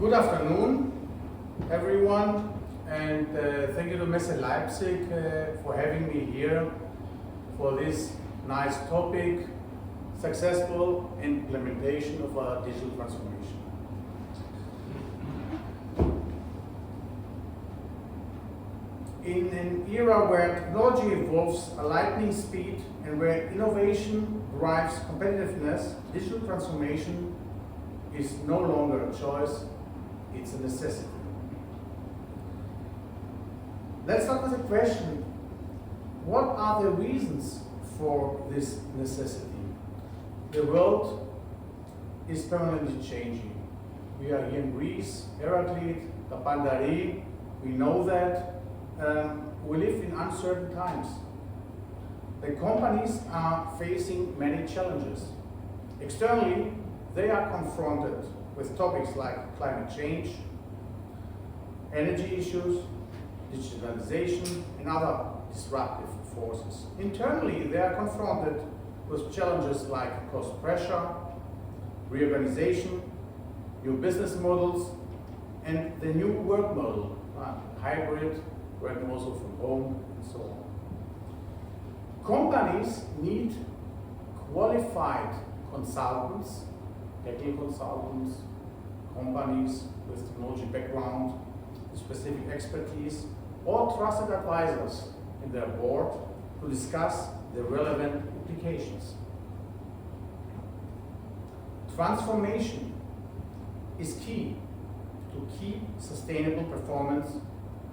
Good afternoon, everyone, and thank you to Messe Leipzig for having me here for this nice topic, successful implementation of our digital transformation. In an era where technology evolves at lightning speed and where innovation drives competitiveness, digital transformation is no longer a choice, it's a necessity. Let's start with a question. What are the reasons for this necessity? The world is permanently changing. We are here in Greece, Heraclite, the Pandari, we know that. We live in uncertain times. The companies are facing many challenges. Externally, they are confronted with topics like climate change, energy issues, digitalization, and other disruptive forces. Internally, they are confronted with challenges like cost pressure, reorganization, new business models, and the new work model, hybrid, working also from home, and so on. Companies need qualified consultants, technical consultants, companies with technology background, specific expertise, or trusted advisors in their board to discuss the relevant implications. Transformation is key to keep sustainable performance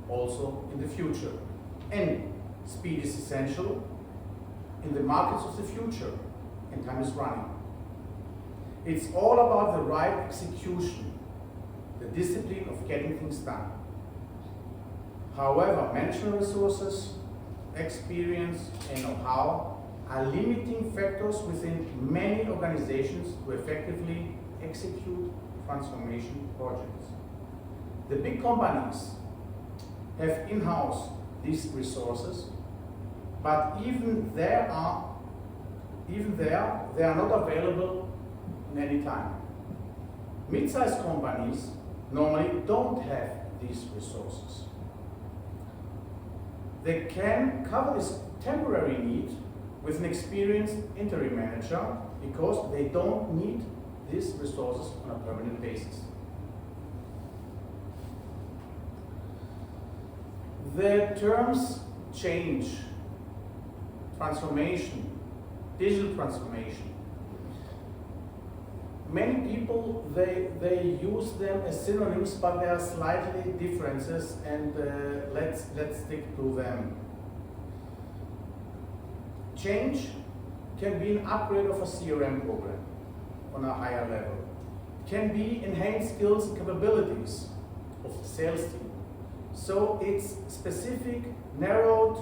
also in the future. And speed is essential in the markets of the future, and time is running. It's all about the right execution, the discipline of getting things done. However, management resources, experience, and know-how are limiting factors within many organizations to effectively execute transformation projects. The big companies have in-house these resources, but even there, they are not available in any time. Mid-sized companies normally don't have these resources. They can cover this temporary need with an experienced interim manager because they don't need these resources on a permanent basis. The terms change, transformation, digital transformation. Many people, they use them as synonyms, but there are slightly differences, and let's stick to them. Change can be an upgrade of a CRM program on a higher level. It can be enhanced skills and capabilities of the sales team. So it's specific, narrowed,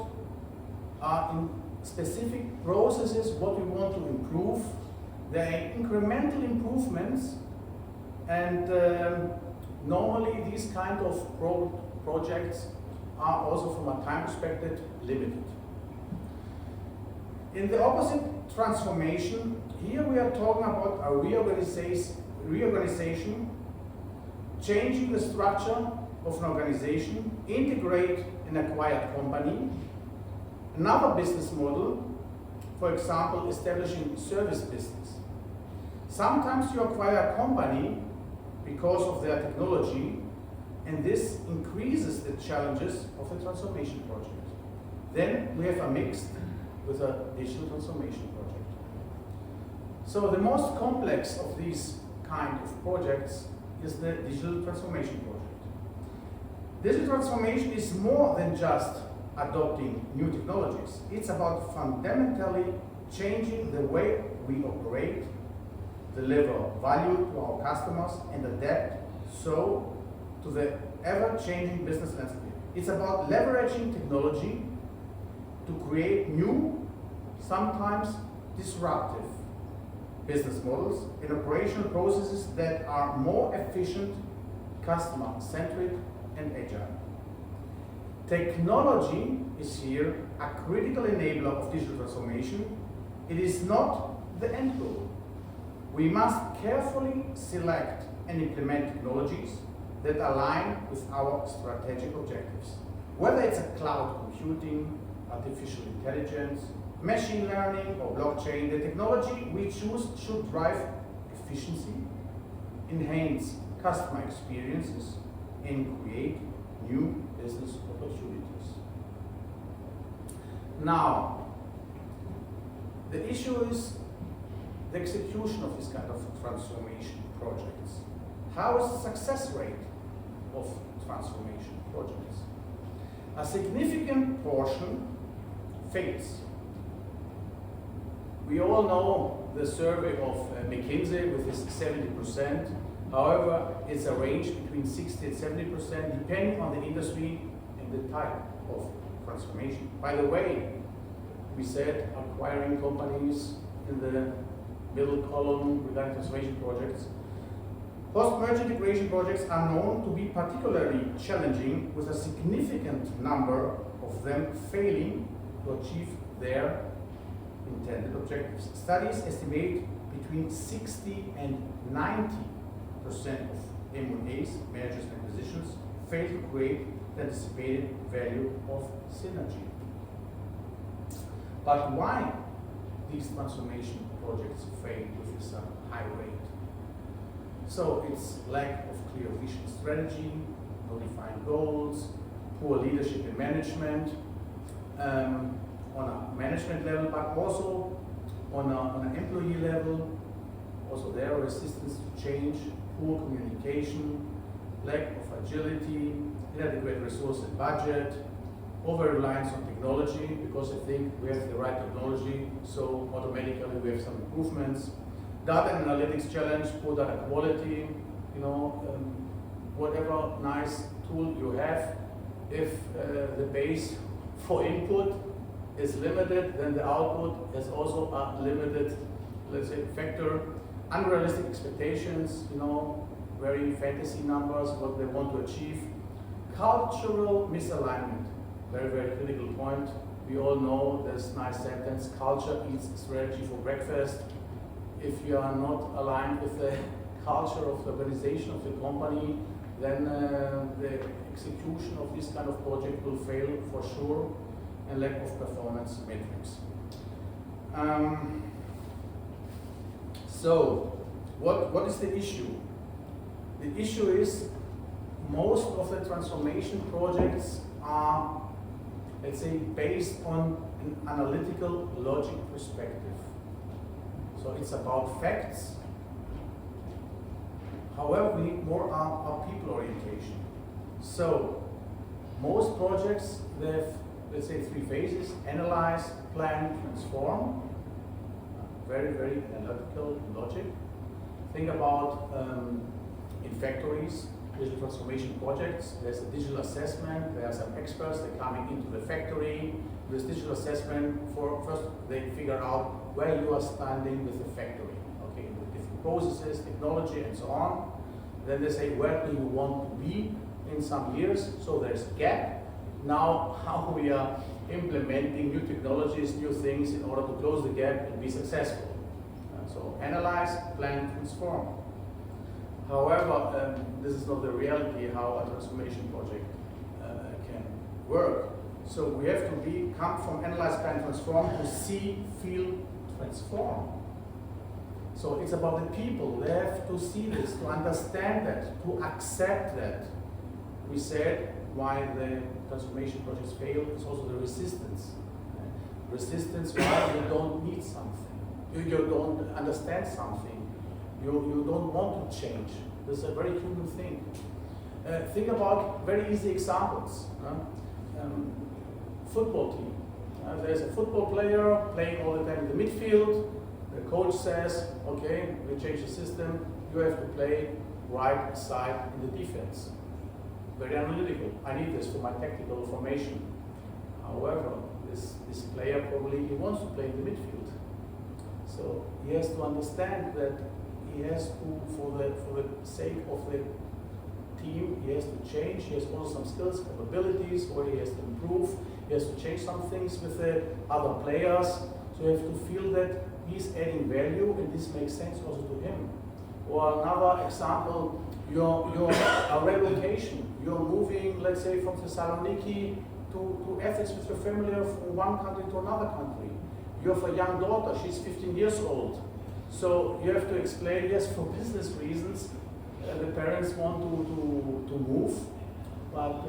in specific processes what we want to improve. There are incremental improvements, and normally these kind of projects are also from a time perspective limited. In the opposite transformation, here we are talking about a reorganization, changing the structure of an organization, integrate an acquired company, another business model, for example, establishing service business. Sometimes you acquire a company because of their technology, and this increases the challenges of a transformation project. Then we have a mixed with a digital transformation project. So the most complex of these kind of projects is the digital transformation project. Digital transformation is more than just adopting new technologies. It's about fundamentally changing the way we operate, deliver value to our customers, and adapt so to the ever-changing business landscape. It's about leveraging technology to create new, sometimes disruptive business models and operational processes that are more efficient, customer-centric, and agile. Technology is here a critical enabler of digital transformation. It is not the end goal. We must carefully select and implement technologies that align with our strategic objectives. Whether it's a cloud computing, artificial intelligence, machine learning, or blockchain, the technology we choose should drive efficiency, enhance customer experiences, and create new business opportunities. Now, the issue is the execution of this kind of transformation projects. How is the success rate of transformation projects? A significant portion fails. We all know the survey of McKinsey with its 70%. However, it's a range between 60 and 70% depending on the industry and the type of transformation. By the way, we said acquiring companies in the middle column regarding transformation projects. Post-merger integration projects are known to be particularly challenging, with a significant number of them failing to achieve their intended objectives. Studies estimate between 60 and 90% of M&As, mergers and acquisitions, fail to create the anticipated value of synergy. But why these transformation projects fail with this high rate? So it's lack of clear vision strategy, no defined goals, poor leadership and management, on a management level, but also on an employee level. Also there, resistance to change, poor communication, lack of agility, inadequate resource and budget, over-reliance on technology, because I think we have the right technology, so automatically we have some improvements. Data and analytics challenge, poor data quality, whatever nice tool you have, if the base for input is limited, then the output is also a limited, let's say, factor. Unrealistic expectations, very fantasy numbers, what they want to achieve. Cultural misalignment, very, very critical point. We all know this nice sentence, culture eats strategy for breakfast. If you are not aligned with the culture of the organization of the company, then the execution of this kind of project will fail for sure, and lack of performance metrics. So, what is the issue? The issue is most of the transformation projects are, let's say, based on an analytical logic perspective. So it's about facts. However, we need more our people orientation. So most projects, they have, let's say, 3 phases: analyze, plan, transform. Very, very analytical logic. Think about in factories, digital transformation projects. There's a digital assessment. There are some experts that are coming into the factory. This digital assessment, first they figure out where you are standing with the factory, okay, with different processes, technology, and so on. Then they say, where do you want to be in some years? So there's a gap. Now, how we are implementing new technologies, new things in order to close the gap and be successful. So analyze, plan, transform. However, this is not the reality how a transformation project can work. So we have to come from analyze, plan, transform to see, feel, transform. So it's about the people. They have to see this, to understand that, to accept that. We said why the transformation projects fail is also the resistance. Resistance why you don't need something. You don't understand something. You don't want to change. This is a very human thing. Think about very easy examples. Football team. There's a football player playing all the time in the midfield. The coach says, okay, we change the system. You have to play right side in the defense. Very analytical. I need this for my tactical formation. However, this player probably he wants to play in the midfield. So he has to understand that he has to, for the sake of the team, he has to change. He has also some skills, capabilities, or he has to improve. He has to change some things with the other players. So you have to feel that he's adding value and this makes sense also to him. Or another example, your relocation. You're moving, let's say, from Thessaloniki to Athens with your family from one country to another country. You have a young daughter, she's 15 years old. So you have to explain, yes, for business reasons, the parents want to move, but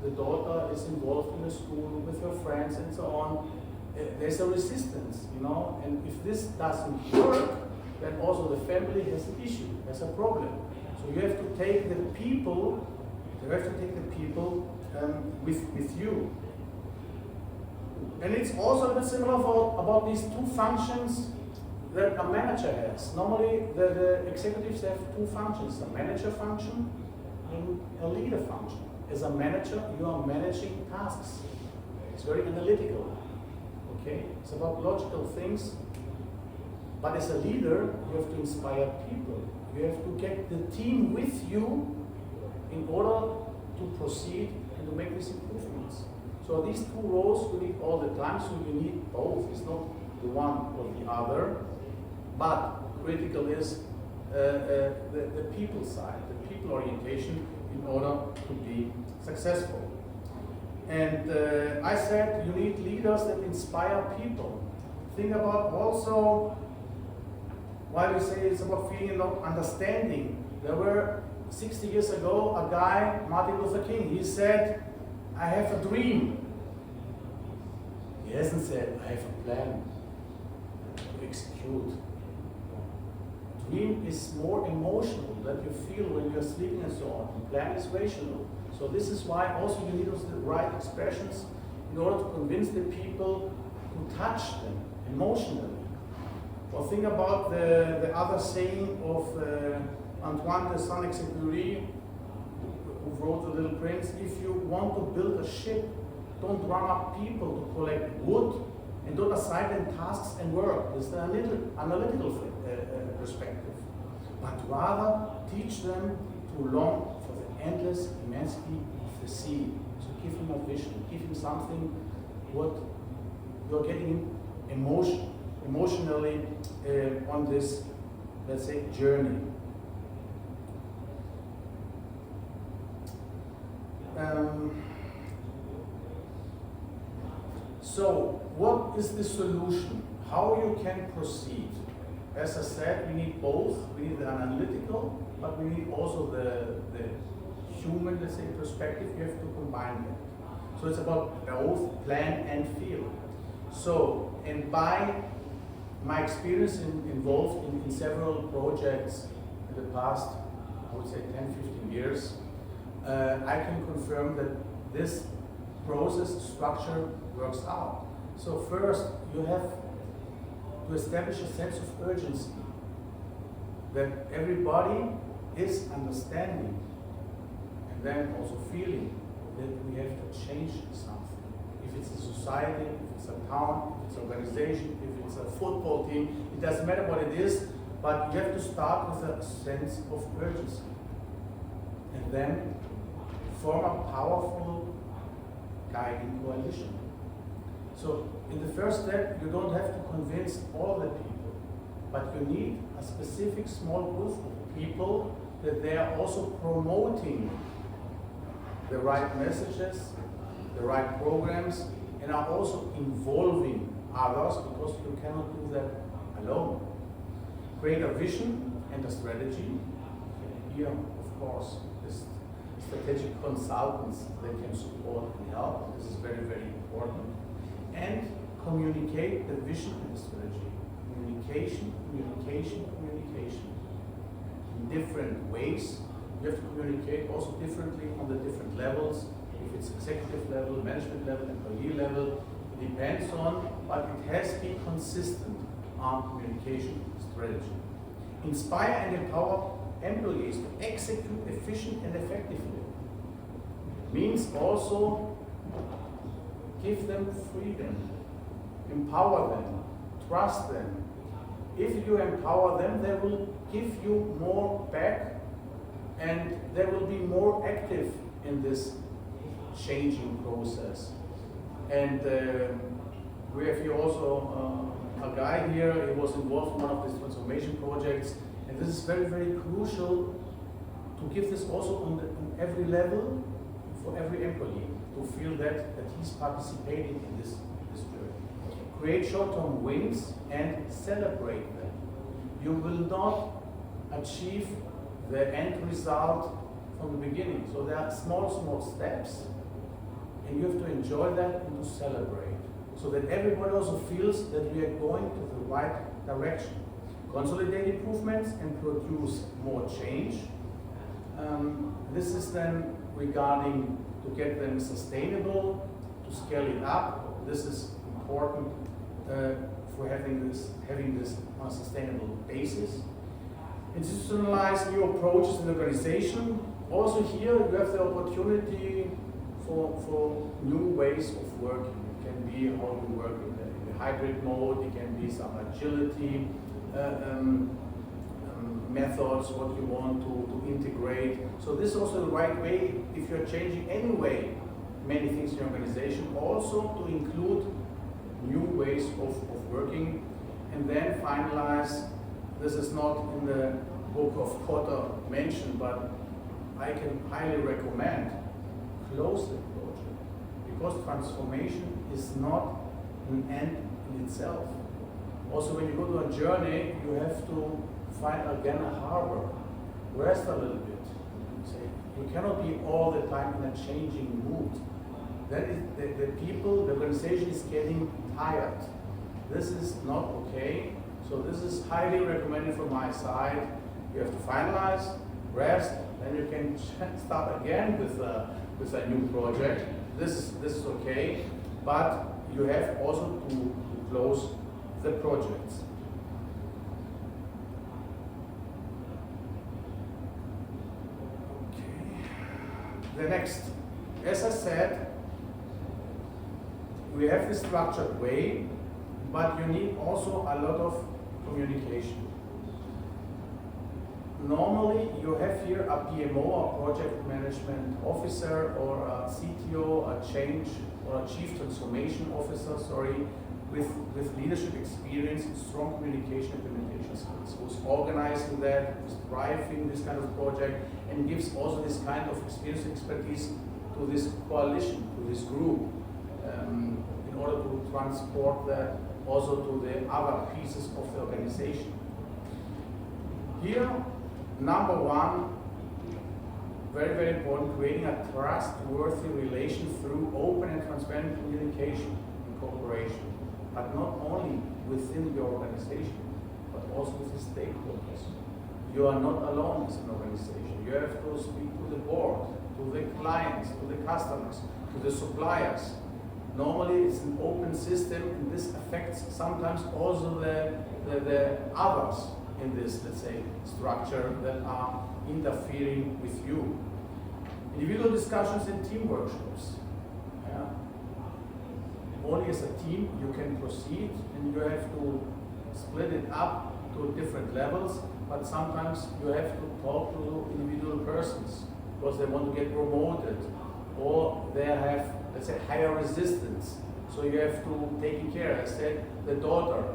the daughter is involved in the school with her friends and so on. There's a resistance, you know, and if this doesn't work, then also the family has an issue, has a problem. So you have to take the people, with you. And it's also a bit similar about these two functions that a manager has. Normally, the executives have two functions, a manager function and a leader function. As a manager, you are managing tasks. It's very analytical, okay? It's about logical things. But as a leader, you have to inspire people. You have to get the team with you in order to proceed and to make these improvements. So these two roles you need all the time, so you need both. It's not the one or the other, but critical is the people side, the people orientation in order to be successful. And I said you need leaders that inspire people. Think about also, while you say it's about feeling and not understanding, there were 60 years ago a guy, Martin Luther King, he said, I have a dream. He hasn't said, I have a plan to execute. Dream is more emotional, that you feel when you're sleeping and so on. The plan is rational. So this is why also you need the right expressions in order to convince the people to touch them emotionally. Or think about the other saying of Antoine de Saint-Exupéry, who wrote The Little Prince, if you want to build a ship, don't run up people to collect wood and don't assign them tasks and work. This is the analytical perspective. But rather teach them to long for the endless immensity of the sea. So give him a vision, give him something what you're getting emotionally on this, let's say, journey. So, what is the solution? How you can proceed? As I said, we need both. We need the analytical, but we need also the human, let's say, perspective. You have to combine them. So it's about both plan and feel. So, and by my experience involved in several projects in the past, I would say 10, 15 years, I can confirm that this process structure works out. So first, you have to establish a sense of urgency, that everybody is understanding and then also feeling that we have to change something. If it's a society, if it's a town, if it's an organization, if it's a football team, it doesn't matter what it is, but you have to start with a sense of urgency. And then form a powerful guiding coalition. So in the first step, you don't have to convince all the people, but you need a specific small group of people that they are also promoting the right messages, the right programs, and are also involving others, because you cannot do that alone. Create a vision and a strategy. Here, of course, is strategic consultants that can support and help. This is very, very important. And communicate the vision and the strategy. Communication, communication, communication. In different ways. You have to communicate also differently on the different levels. If it's executive level, management level, employee level, it depends on, but it has to be consistent on communication strategy. Inspire and empower employees to execute efficient and effectively. Means also give them freedom, empower them, trust them. If you empower them, they will give you more back, and they will be more active in this changing process. And we have here also a guy here, he was involved in one of these transformation projects, and this is very, very crucial to give this also on every level for every employee to feel that he's participating in this journey. Create short-term wins and celebrate them. You will not achieve the end result from the beginning. So there are small steps, and you have to enjoy that and to celebrate, so that everybody also feels that we are going to the right direction. Consolidate improvements and produce more change. This is then regarding to get them sustainable, to scale it up. This is important for having this on a sustainable basis. Institutionalize new approaches in the organization. Also here you have the opportunity for new ways of working. It can be how you work in the hybrid mode, it can be some agility methods, what you want to integrate. So this is also the right way if you're changing anyway many things in your organization, also to include new ways of working. And then finalize, this is not in the book of Kotter mentioned, but I can highly recommend close the project, because transformation is not an end in itself. Also, when you go to a journey, you have to find again a harbor, rest a little bit. You cannot be all the time in a changing mood. That is, the people, the organization is getting tired. This is not okay. So this is highly recommended from my side. You have to finalize, rest, then you can start again with a new project. This is okay, but you have also to close the projects. Okay. The next, as I said, we have this structured way, but you need also a lot of communication. Normally, you have here a PMO, a project management officer, or a CTO, a change or a chief transformation officer, with leadership experience, strong communication implementation skills, who's organizing that, who's driving this kind of project, and gives also this kind of experience and expertise to this coalition, to this group, in order to transport that also to the other pieces of the organization. Here, number one, very, very important, creating a trustworthy relation through open and transparent communication and cooperation, but not only within your organization, but also with the stakeholders. You are not alone as an organization. You have to speak to the board, to the clients, to the customers, to the suppliers. Normally it's an open system, and this affects sometimes also the others in this, let's say, structure that are interfering with you. Individual discussions and team workshops. Yeah. Only as a team you can proceed, and you have to split it up to different levels, but sometimes you have to talk to individual persons because they want to get promoted, or they have, let's say, higher resistance. So you have to take care. I said the daughter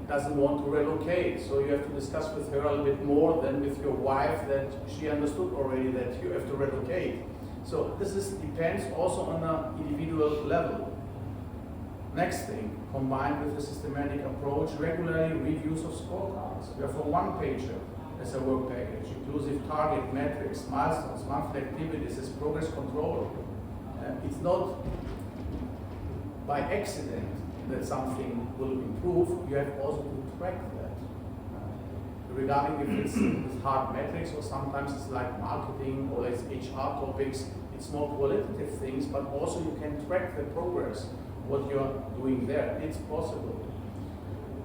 doesn't want to relocate, so you have to discuss with her a little bit more than with your wife that she understood already that you have to relocate. So this depends also on an individual level. Next thing, combined with a systematic approach, regularly reviews of scorecards. We have a one-pager as a work package, inclusive target, metrics, milestones, monthly activities as progress control. It's not by accident that something will improve. You have also to track that. Regarding if it's with hard metrics, or sometimes it's like marketing or it's HR topics, it's more qualitative things, but also you can track the progress, what you're doing there. It's possible.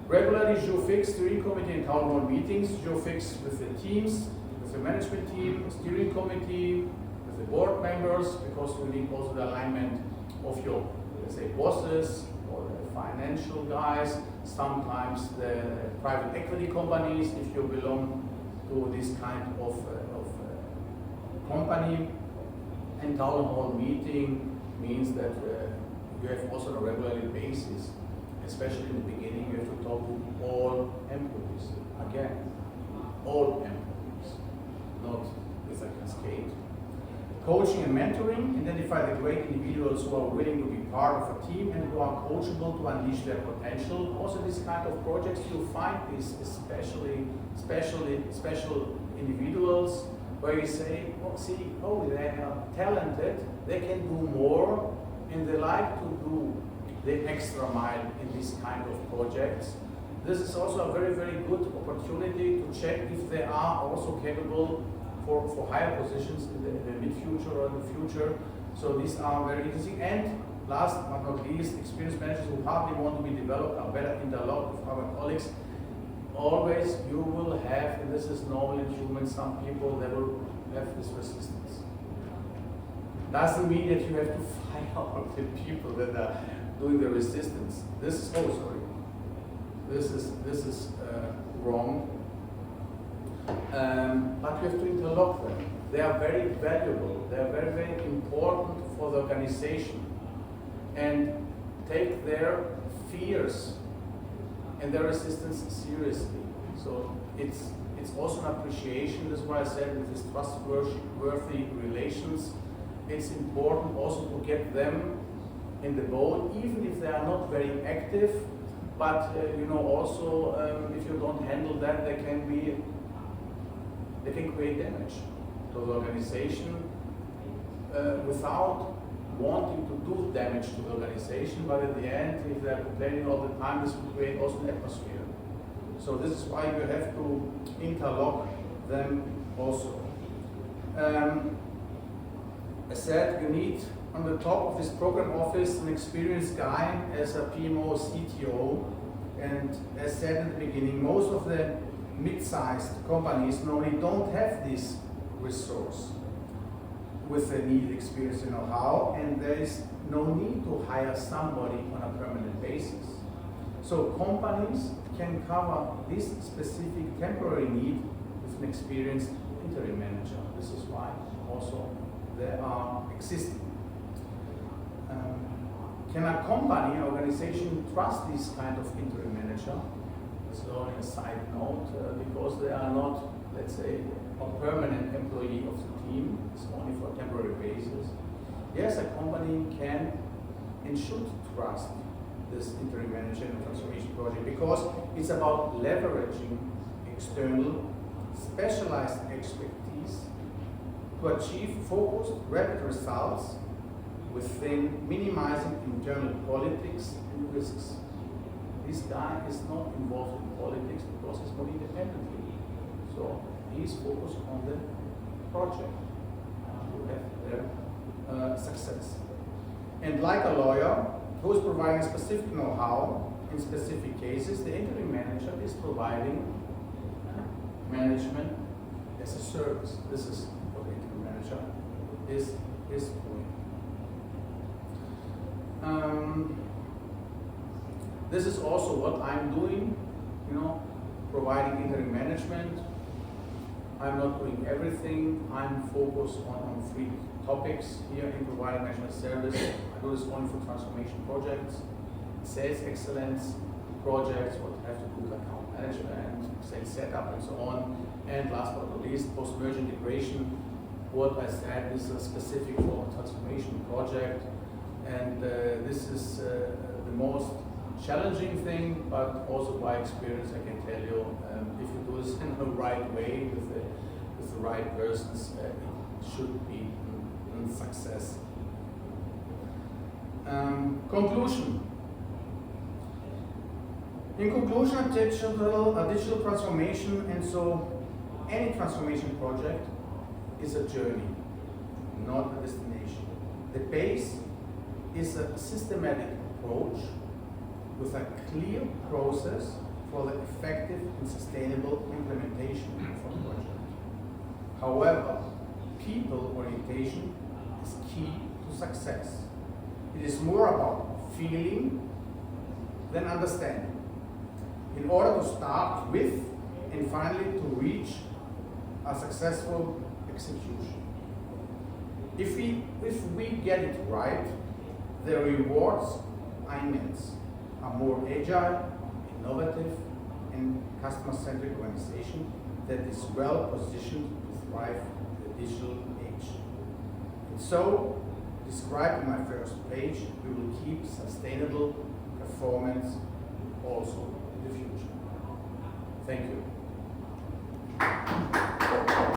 Regularly, fix steering committee and town hall meetings, fix with the teams, with the management team, the steering committee, with the board members, because we need also the alignment of your, let's say, bosses, or the financial guys, sometimes the private equity companies, if you belong to this kind of company. And town hall meeting means that you have also on a regular basis, especially in the beginning, you have to talk to all employees. Again, all employees. not with a cascade. Coaching and mentoring, identify the great individuals who are willing to be part of a team and who are coachable to unleash their potential. Also, this kind of projects you find these special individuals where you say, oh, see, oh, they are talented, they can do more, and they like to do the extra mile in this kind of projects. This is also a very, very good opportunity to check if they are also capable for higher positions in the mid-future or in the future. So these are very interesting. And last but not least, experienced managers who hardly want to be developed are better interlocked with our colleagues. Always you will have, and this is normal in humans, some people that will have this resistance. Doesn't mean that you have to fire all the people that are doing the resistance. This is, oh sorry, this is wrong. But you have to interlock them. They are very valuable. They are very, very important for the organization. And take their fears and their resistance seriously. So it's also an appreciation. That's why I said with these trustworthy relations, it's important also to get them in the boat, even if they are not very active. But you know, also if you don't handle that, they can create damage to the organization without wanting to do damage to the organization, but at the end, if they're complaining all the time, this will create also an atmosphere. So this is why you have to interlock them also. As said, you need on the top of this program office an experienced guy as a PMO, CTO, and as said in the beginning, most of the mid-sized companies normally don't have this resource with the needed experience and know-how, and there is no need to hire somebody on a permanent basis. So companies can cover this specific temporary need with an experienced interim manager. This is why also they are existing. Can a company, an organization, trust this kind of interim manager? It's only a side note, because they are not, let's say, a permanent employee of the team. It's only for a temporary basis. Yes, a company can and should trust this interim manager in a transformation project because it's about leveraging external specialized expertise to achieve focused, rapid results within minimizing internal politics and risks. This guy is not involved in politics because he's more independently. So he's focused on the project to have their success. And like a lawyer who is providing specific know-how in specific cases, the interim manager is providing management as a service. This is what the interim manager is doing. This is also what I'm doing, you know, providing interim management. I'm not doing everything. I'm focused on 3 topics here in providing management service. I do this only for transformation projects, sales excellence projects, what have to do with account management, sales setup, and so on. And last but not least, post-merge integration. What I said, this is specific for a transformation project. And this is the most challenging thing, but also by experience I can tell you, if you do this in the right way with the right persons, it should be a success. Conclusion. In conclusion, a digital transformation, and so any transformation project is a journey, not a destination. The base is a systematic approach with a clear process for the effective and sustainable implementation of a project. However, people orientation is key to success. It is more about feeling than understanding in order to start with and finally to reach a successful execution. If we get it right, the rewards are immense. A more agile, innovative, and customer-centric organization that is well positioned with survive the digital age. And so, described in my first page, we will keep sustainable performance also in the future. Thank you.